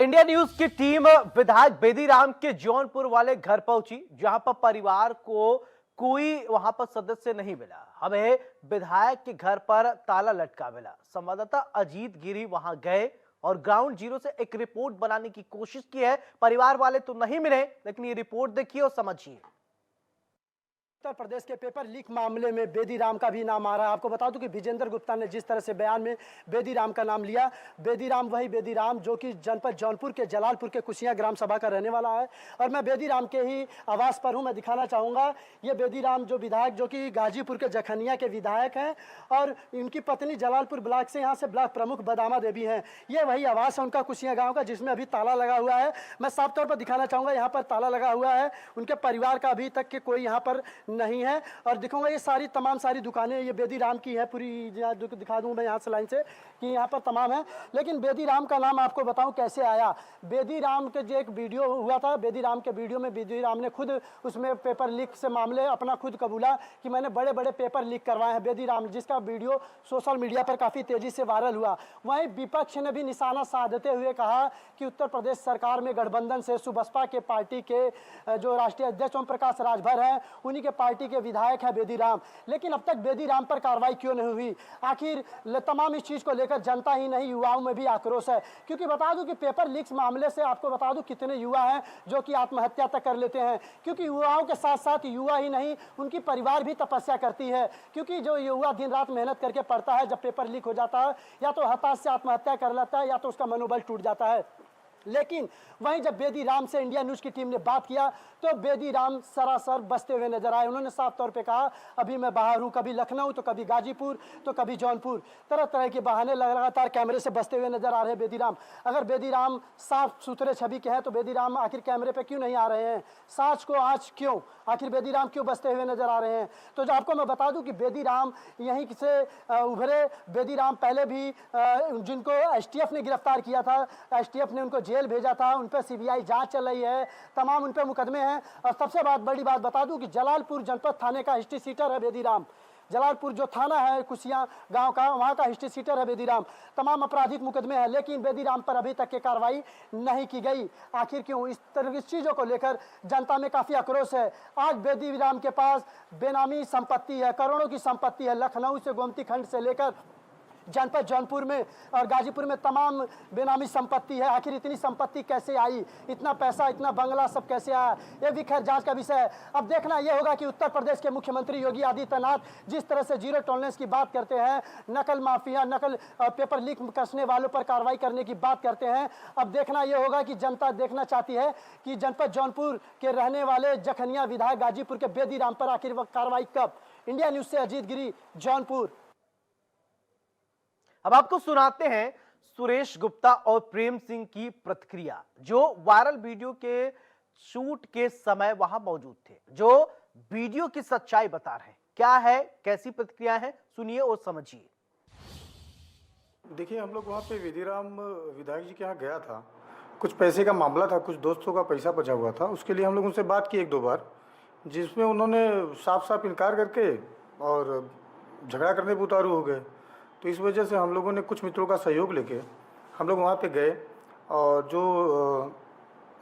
India news की team विधायक बेदीराम के जौनपुर वाले घर पहुंची, जहां पर परिवार को कोई वहां पर सदस्य नहीं मिला। हमें विधायक के घर पर ताला लटका मिला। संवाददाता अजीत गिरी वहां गए और ग्राउंड जीरो से एक रिपोर्ट बनाने की कोशिश की है। परिवार वाले तो नहीं मिले, लेकिन ये रिपोर्ट देखिए और समझिए। उत्तर प्रदेश के पेपर लीक मामले में बेदीराम का भी नाम आ रहा है। आपको बता दूं कि विजेंद्र गुप्ता ने जिस तरह से बयान में बेदीराम का नाम लिया, बेदीराम वही बेदीराम जो कि जनपद जौनपुर के जलालपुर के कुसिया ग्राम सभा का रहने वाला है। और मैं बेदीराम के ही आवास पर हूं। मैं दिखाना चाहूँगा ये बेदीराम जो विधायक जो कि गाजीपुर के जखनिया के विधायक हैं और इनकी पत्नी जलालपुर ब्लॉक से यहाँ से ब्लॉक प्रमुख बदामा देवी हैं। ये वही आवास है उनका कुसिया गाँव का, जिसमें अभी ताला लगा हुआ है। मैं साफ तौर पर दिखाना चाहूँगा यहाँ पर ताला लगा हुआ है। उनके परिवार का अभी तक के कोई यहाँ पर नहीं है। और दिखाऊंगा ये तमाम सारी दुकानें ये बेदीराम की है। पूरी दिखा दूं मैं यहाँ से लाइन से कि यहाँ पर तमाम है। लेकिन बेदीराम का नाम आपको बताऊं कैसे आया। बेदीराम के जो एक वीडियो हुआ था, बेदीराम के वीडियो में बेदीराम ने खुद उसमें पेपर लीक से मामले अपना खुद कबूला कि मैंने बड़े बड़े पेपर लीक करवाए हैं बेदीराम, जिसका वीडियो सोशल मीडिया पर काफ़ी तेज़ी से वायरल हुआ। वहीं विपक्ष ने भी निशाना साधते हुए कहा कि उत्तर प्रदेश सरकार में गठबंधन से सुबसपा के पार्टी के जो राष्ट्रीय अध्यक्ष ओम प्रकाश राजभर हैं, उन्हीं के पार्टी के विधायक है बेदीराम। लेकिन अब तक बेदीराम पर कार्रवाई क्यों नहीं हुई? आखिर तमाम इस चीज़ को लेकर जनता ही नहीं युवाओं में भी आक्रोश है। क्योंकि बता दूं कि पेपर लीक्स मामले से आपको बता दूं कितने युवा हैं जो कि आत्महत्या तक कर लेते हैं। क्योंकि युवाओं के साथ साथ युवा ही नहीं उनकी परिवार भी तपस्या करती है। क्योंकि जो युवा दिन रात मेहनत करके पढ़ता है, जब पेपर लीक हो जाता है या तो हताश से आत्महत्या कर लेता है या तो उसका मनोबल टूट जाता है। लेकिन वहीं जब बेदीराम से इंडिया न्यूज़ की टीम ने बात किया तो बेदीराम सरासर बसते हुए नजर आए। उन्होंने साफ तौर पे कहा अभी मैं बाहर हूँ, कभी लखनऊ तो कभी गाजीपुर तो कभी जौनपुर, तरह तरह के बहाने लगातार कैमरे से बसते हुए नजर आ रहे हैं बेदीराम। अगर बेदीराम साफ सुथरे छवि के हैं तो बेदीराम आखिर कैमरे पे क्यों नहीं आ रहे हैं? सांच को आँच क्यों? आखिर बेदीराम क्यों बसते हुए नजर आ रहे हैं? तो जो आपको मैं बता दूं कि बेदीराम यहीं से उभरे। बेदीराम पहले भी जिनको एसटीएफ ने गिरफ्तार किया था, एसटीएफ ने उनको जेल भेजा था, उन पर सीबीआई जांच चल रही है, तमाम उन पर मुकदमे हैं। और सबसे बड़ी बात बता दूं कि जलालपुर जनपद थाने का हिस्ट्री सीटर है बेदीराम। जलालपुर जो थाना है कुसिया गांव का, वहां का हिस्ट्री सीटर है बेदीराम। तमाम आपराधिक मुकदमे हैं, लेकिन बेदीराम पर अभी तक की कार्रवाई नहीं की गई। आखिर क्यों? इस तरह की चीज़ों को लेकर जनता में काफ़ी आक्रोश है। आज बेदीराम के पास बेनामी संपत्ति है, करोड़ों की संपत्ति है। लखनऊ से गोमती खंड से लेकर जनपद जौनपुर में और गाजीपुर में तमाम बेनामी संपत्ति है। आखिर इतनी संपत्ति कैसे आई? इतना पैसा, इतना बंगला सब कैसे आया? ये भी खैर जांच का विषय है। अब देखना यह होगा कि उत्तर प्रदेश के मुख्यमंत्री योगी आदित्यनाथ जिस तरह से जीरो टॉलरेंस की बात करते हैं, नकल माफिया, नकल पेपर लीक कसने वालों पर कार्रवाई करने की बात करते हैं, अब देखना यह होगा कि जनता देखना चाहती है कि जनपद जौनपुर के रहने वाले जखनिया विधायक गाजीपुर के बेदीराम पर आखिर कार्रवाई कब। इंडिया न्यूज से अजीत गिरी, जौनपुर। अब आपको सुनाते हैं सुरेश गुप्ता और प्रेम सिंह की प्रतिक्रिया, जो वायरल वीडियो के शूट के समय वहां मौजूद थे, जो वीडियो की सच्चाई बता रहे हैं। क्या है, कैसी प्रतिक्रिया है, सुनिए और समझिए। देखिए, हम लोग वहाँ पे बेदीराम विधायक जी के यहाँ गया था। कुछ पैसे का मामला था, कुछ दोस्तों का पैसा बचा हुआ था, उसके लिए हम लोग उनसे बात की एक दो बार, जिसमें उन्होंने साफ साफ इनकार करके और झगड़ा करने पर उतारू हो गए। तो इस वजह से हम लोगों ने कुछ मित्रों का सहयोग लेके हम लोग वहाँ पे गए और जो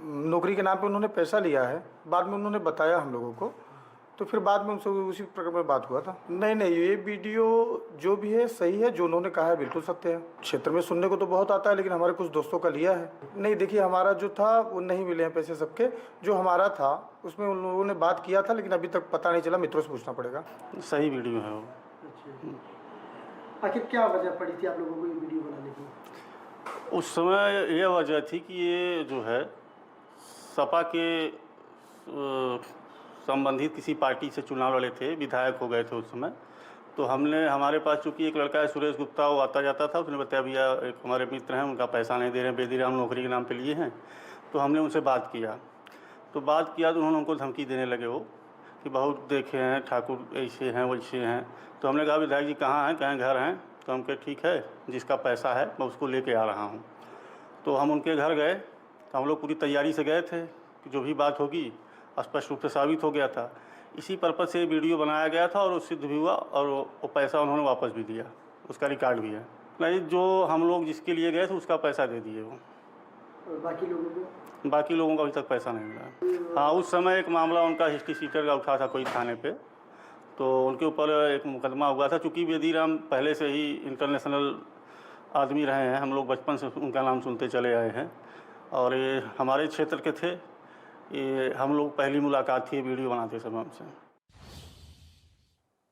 नौकरी के नाम पे उन्होंने पैसा लिया है, बाद में उन्होंने बताया हम लोगों को, तो फिर बाद में उनसे उसी प्रकार में बात हुआ था। नहीं, ये वीडियो जो भी है सही है, जो उन्होंने कहा है बिल्कुल सत्य है। क्षेत्र में सुनने को तो बहुत आता है, लेकिन हमारे कुछ दोस्तों का लिया है। नहीं, देखिए, हमारा जो था वो नहीं मिले हैं पैसे सबके। जो हमारा था उसमें उन लोगों ने बात किया था, लेकिन अभी तक पता नहीं चला, मित्रों से पूछना पड़ेगा। सही वीडियो है वो। आखिर क्या वजह पड़ी थी आप लोगों को ये वीडियो बनाने की? उस समय ये वजह थी कि ये जो है सपा के संबंधित किसी पार्टी से चुनाव लड़े थे, विधायक हो गए थे उस समय। तो हमारे पास चूँकि एक लड़का है सुरेश गुप्ता, वो आता जाता था, उसने बताया भैया एक हमारे मित्र हैं, उनका पैसा नहीं दे रहे हैं, बेदीराम नौकरी के नाम पे लिए हैं। तो हमने उनसे बात किया तो उन्होंने हमको धमकी देने लगे वो कि बहुत देखे हैं ठाकुर, ऐसे हैं वैसे हैं। तो हमने कहा विधायक जी कहाँ हैं, कहीं घर हैं? तो हम कहे ठीक है, जिसका पैसा है मैं उसको लेके आ रहा हूँ। तो हम उनके घर गए, तो हम लोग पूरी तैयारी से गए थे कि जो भी बात होगी स्पष्ट रूप से साबित हो गया था। इसी पर्पज़ से वीडियो बनाया गया था और वो सिद्ध भी हुआ और वो पैसा उन्होंने वापस भी दिया, उसका रिकॉर्ड भी है। नहीं, जो हम लोग जिसके लिए गए थे उसका पैसा दे दिए वो। और बाकी लोगों को अभी तक पैसा नहीं मिला। हाँ, उस समय एक मामला उनका हिस्ट्री सीटर का उठा था कोई थाने पे, तो उनके ऊपर एक मुकदमा हुआ था। चूँकि बेदीराम पहले से ही इंटरनेशनल आदमी रहे हैं, हम लोग बचपन से उनका नाम सुनते चले आए हैं और ये हमारे क्षेत्र के थे। ये हम लोग पहली मुलाकात थी वीडियो बनाते समय हमसे।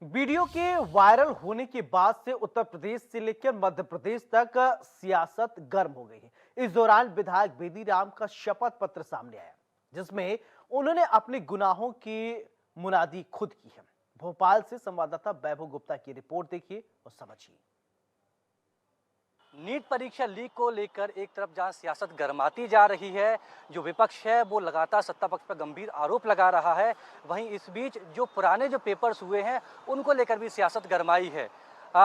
वीडियो के वायरल होने के बाद से उत्तर प्रदेश से लेकर मध्य प्रदेश तक सियासत गर्म हो गई है। इस दौरान विधायक बेदीराम का शपथ पत्र सामने आया, जिसमें उन्होंने अपने गुनाहों की मुनादी खुद की है। भोपाल से संवाददाता वैभव गुप्ता की रिपोर्ट देखिए और समझिए। नीट परीक्षा लीक को लेकर एक तरफ जहां सियासत गरमाती जा रही है, जो विपक्ष है वो लगातार सत्ता पक्ष पर गंभीर आरोप लगा रहा है, वहीं इस बीच जो पुराने जो पेपर्स हुए हैं उनको लेकर भी सियासत गरमाई है।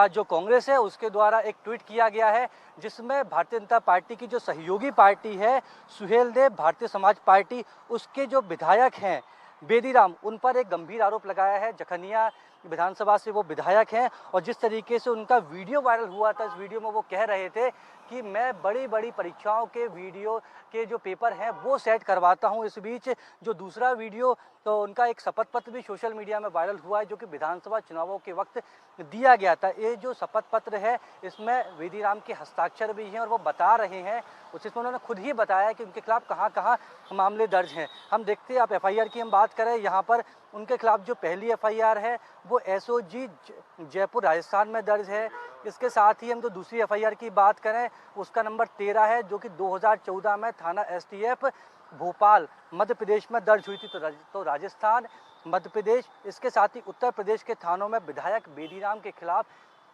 जो कांग्रेस है उसके द्वारा एक ट्वीट किया गया है, जिसमें भारतीय जनता पार्टी की जो सहयोगी पार्टी है सुहेलदेव भारतीय समाज पार्टी, उसके जो विधायक हैं बेदीराम, उन पर एक गंभीर आरोप लगाया है। जखनिया विधानसभा से वो विधायक हैं और जिस तरीके से उनका वीडियो वायरल हुआ था, इस वीडियो में वो कह रहे थे कि मैं बड़ी बड़ी परीक्षाओं के वीडियो के जो पेपर हैं वो सेट करवाता हूं। इस बीच जो दूसरा वीडियो तो उनका एक शपथ पत्र भी सोशल मीडिया में वायरल हुआ है, जो कि विधानसभा चुनावों के वक्त दिया गया था। ये जो शपथ पत्र है इसमें बेदीराम के हस्ताक्षर भी हैं और वो बता रहे हैं, उसमें उन्होंने खुद ही बताया कि उनके खिलाफ कहाँ कहाँ मामले दर्ज हैं। हम देखते हैं, आप एफआईआर की हम बात करें, यहाँ पर उनके खिलाफ जो पहली एफआईआर है वो एसओजी जयपुर राजस्थान में दर्ज है। इसके साथ ही हम जो दूसरी एफआईआर की बात करें उसका नंबर 13 है, जो कि 2014 में थाना एसटीएफ भोपाल मध्य प्रदेश में दर्ज हुई थी। तो राजस्थान, मध्य प्रदेश, इसके साथ ही उत्तर प्रदेश के थानों में विधायक बेदीराम के खिलाफ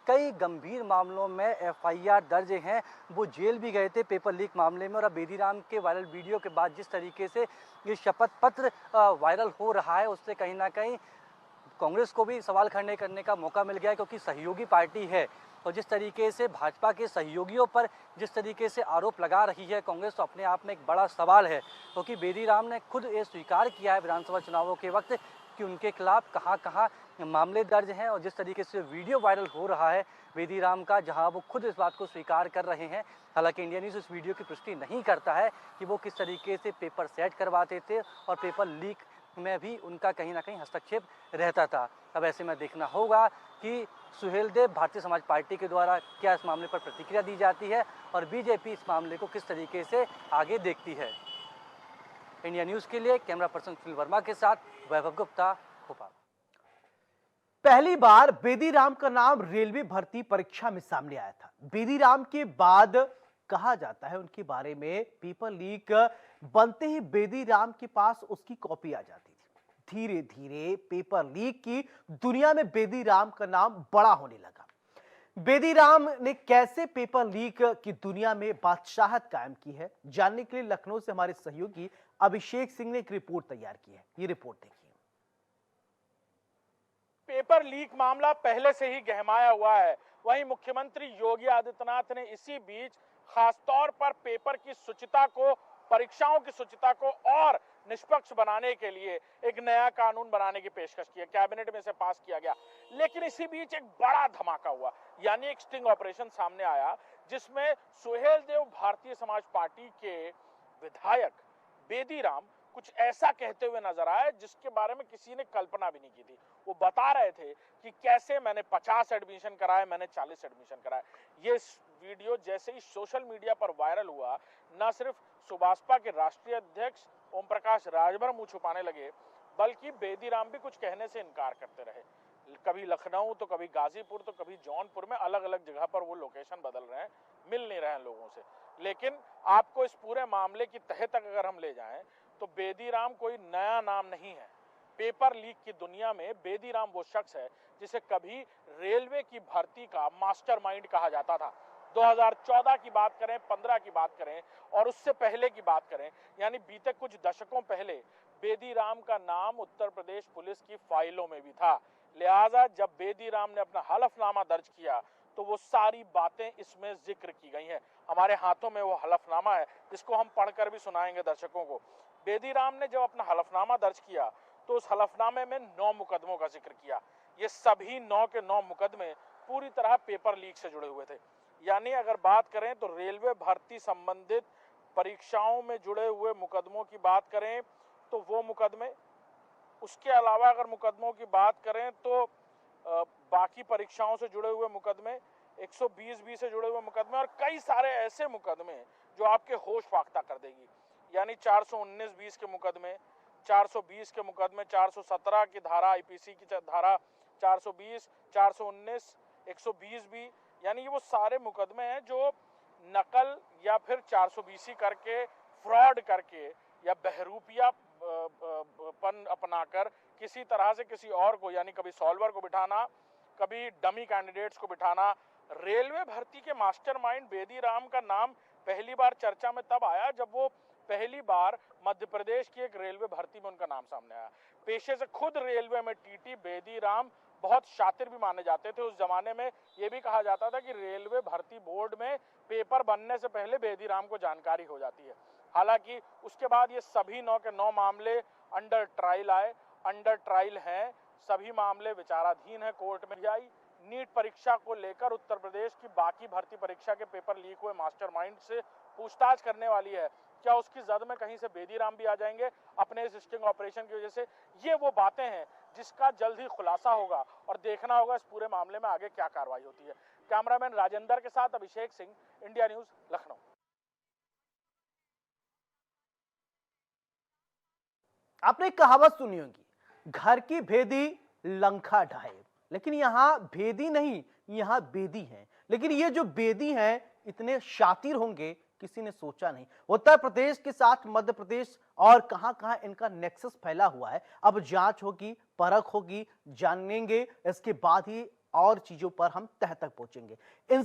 कई गंभीर मामलों में एफआईआर दर्ज हैं। वो जेल भी गए थे पेपर लीक मामले में, और अब बेदीराम के वायरल वीडियो के बाद जिस तरीके से ये शपथ पत्र वायरल हो रहा है, उससे कहीं ना कहीं कांग्रेस को भी सवाल खड़े करने का मौका मिल गया है, क्योंकि सहयोगी पार्टी है। और जिस तरीके से भाजपा के सहयोगियों पर जिस तरीके से आरोप लगा रही है कांग्रेस, तो अपने आप में एक बड़ा सवाल है, क्योंकि बेदीराम ने खुद ये स्वीकार किया है विधानसभा चुनावों के वक्त कि उनके खिलाफ कहाँ कहाँ मामले दर्ज हैं। और जिस तरीके से वीडियो वायरल हो रहा है बेदीराम का, जहां वो खुद इस बात को स्वीकार कर रहे हैं, हालांकि इंडिया न्यूज़ इस वीडियो की पुष्टि नहीं करता है कि वो किस तरीके से पेपर सेट करवाते थे और पेपर लीक में भी उनका कहीं ना कहीं हस्तक्षेप रहता था। अब ऐसे में देखना होगा कि सुहेलदेव भारतीय समाज पार्टी के द्वारा क्या इस मामले पर प्रतिक्रिया दी जाती है और बीजेपी इस मामले को किस तरीके से आगे देखती है। इंडिया न्यूज़ के लिए कैमरा पर्सन सुनील वर्मा के साथ वैभव गुप्ता, भोपाल। पहली बार बेदीराम का नाम रेलवे भर्ती परीक्षा में सामने आया था। बेदीराम के बाद कहा जाता है उनके बारे में पेपर लीक बनते ही बेदीराम के पास उसकी कॉपी आ जाती थी। धीरे धीरे पेपर लीक की दुनिया में बेदीराम का नाम बड़ा होने लगा। बेदीराम ने कैसे पेपर लीक की दुनिया में बादशाहत कायम की है, जानने के लिए लखनऊ से हमारे सहयोगी अभिषेक सिंह ने एक रिपोर्ट तैयार की है। ये रिपोर्ट देखिए। पेपर लीक मामला पहले से ही गहमाया हुआ है। वहीं मुख्यमंत्री योगी आदित्यनाथ ने इसी बीच खासतौर पर पेपर की शुचिता को, परीक्षाओं की शुचिता को और निष्पक्ष बनाने के लिए एक नया कानून बनाने की पेशकश की है। कैबिनेट में से पास किया गया, लेकिन इसी बीच एक बड़ा धमाका हुआ, यानी एक स्टिंग ऑपरेशन सामने आया, जिसमें सुहेलदेव भारतीय समाज पार्टी के विधायक बेदीराम कुछ ऐसा कहते हुए नजर आए जिसके बारे में किसी ने कल्पना भी नहीं की थी। वो बता रहे थे कि कैसे मैंने 50 एडमिशन कराए, मैंने 40 एडमिशन कराए। ये वीडियो जैसे ही सोशल मीडिया पर वायरल हुआ, न सिर्फ सुभाषपा के राष्ट्रीय अध्यक्ष ओम प्रकाश राजभर मुंह छुपाने लगे, बल्कि बेदीराम भी कुछ कहने से इनकार करते रहे। कभी लखनऊ तो कभी गाजीपुर तो कभी जौनपुर में अलग अलग जगह पर वो लोकेशन बदल रहे हैं, मिल नहीं रहे हैं लोगों से। लेकिन आपको इस पूरे मामले की तह तक अगर हम ले जाएं तो बेदीराम कोई नया नाम नहीं है। पेपर लीक की दुनिया में बेदीराम वो शख्स है जिसे कभी रेलवे की भर्ती का मास्टरमाइंड कहा जाता था। 2014 की बात करें, 15 की बात करें और उससे पहले की बात करें, यानी बीते कुछ दशकों पहले बेदीराम का नाम उत्तर प्रदेश पुलिस की फाइलों में भी था। लिहाजा जब बेदीराम ने अपना हलफनामा दर्ज किया तो वो सारी बातें इसमें जिक्र की गई हैं। हमारे हाथों में वो हलफनामा है, जिसको हम पढ़कर भी सुनाएंगे दर्शकों को। बेदीराम ने जब अपना हलफनामा दर्ज किया तो उस हलफनामे में 9 मुकदमों का जिक्र किया। ये सभी 9 के 9 मुकदमे पूरी तरह पेपर लीक से जुड़े हुए थे। यानी अगर बात करें तो रेलवे भर्ती संबंधित परीक्षाओं में जुड़े हुए मुकदमों की बात करें तो वो मुकदमे, उसके अलावा अगर मुकदमों की बात करें तो बाकी परीक्षाओं से जुड़े हुए मुकदमे, 120 से जुड़े हुए मुकदमे और कई सारे ऐसे मुकदमे जो आपके होश फाख्ता कर देगी। यानी 419-20 के मुकदमे, 420 के मुकदमे, 417 की धारा, आईपीसी की धारा 420, 419, 120 भी, यानी ये वो सारे मुकदमे हैं जो नकल या फिर 420 करके, फ्रॉड करके या बहरूपिया पन अपनाकर किसी तरह से किसी और को, यानी कभी सॉल्वर को बिठाना, कभी डमी कैंडिडेट्स को बिठाना। रेलवे भर्ती के मास्टरमाइंड बेदी राम का नाम पहली बार चर्चा में तब आया जब वो पहली बार मध्य प्रदेश की एक रेलवे भर्ती में उनका नाम सामने आया। पेशे से खुद रेलवे में टीटी बेदी राम बहुत शातिर भी माने जाते थे। उस जमाने में ये भी कहा जाता था कि रेलवे भर्ती बोर्ड में पेपर बनने से पहले बेदी राम को जानकारी हो जाती है। हालांकि उसके बाद ये सभी 9 के 9 मामले अंडर ट्रायल आए, अंडर ट्रायल हैं, सभी मामले विचाराधीन है कोर्ट में। आई नीट परीक्षा को लेकर उत्तर प्रदेश की बाकी भर्ती परीक्षा के पेपर लीक हुए मास्टरमाइंड से पूछताछ करने वाली है। क्या उसकी जद में कहीं से बेदी राम भी आ जाएंगे अपने इस स्टिंग ऑपरेशन की वजह से? ये वो बातें हैं जिसका जल्द ही खुलासा होगा और देखना होगा इस पूरे मामले में आगे क्या कार्रवाई होती है। कैमरामैन राजेंद्र के साथ अभिषेक सिंह, इंडिया न्यूज, लखनऊ। आपने एक कहावत सुनी होगी, घर की भेदी लंका ढाए, लेकिन यहां भेदी नहीं, यहां बेदी हैं। लेकिन ये जो बेदी हैं इतने शातिर होंगे किसी ने सोचा नहीं। उत्तर प्रदेश के साथ मध्य प्रदेश और कहां-कहां इनका नेक्सस फैला हुआ है। अब जांच होगी, परख होगी, जानेंगे, इसके बाद ही और चीजों पर हम तह तक पहुंचेंगे। इन